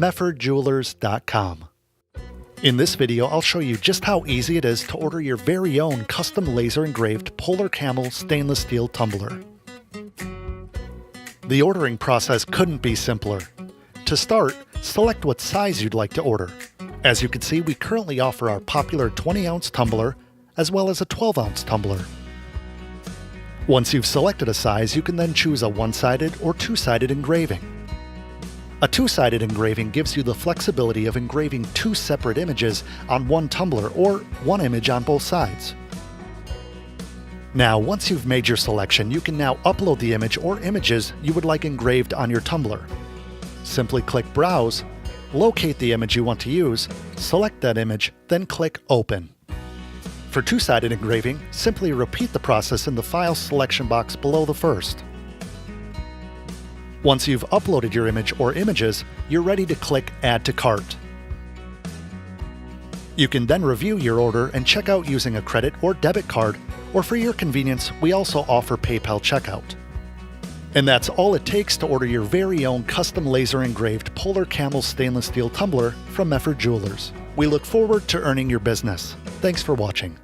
MeffordJewelers.com. In this video, I'll show you just how easy it is to order your very own custom laser engraved Polar Camel stainless steel tumbler. The ordering process couldn't be simpler. To start, select what size you'd like to order. As you can see, we currently offer our popular 20-ounce tumbler as well as a 12-ounce tumbler. Once you've selected a size, you can then choose a one-sided or two-sided engraving. A two-sided engraving gives you the flexibility of engraving two separate images on one tumbler or one image on both sides. Now, once you've made your selection, you can now upload the image or images you would like engraved on your tumbler. Simply click Browse, locate the image you want to use, select that image, then click Open. For two-sided engraving, simply repeat the process in the file selection box below the first. Once you've uploaded your image or images, you're ready to click Add to Cart. You can then review your order and check out using a credit or debit card, or for your convenience, we also offer PayPal checkout. And that's all it takes to order your very own custom laser engraved Polar Camel stainless steel tumbler from Mefford Jewelers. We look forward to earning your business. Thanks for watching.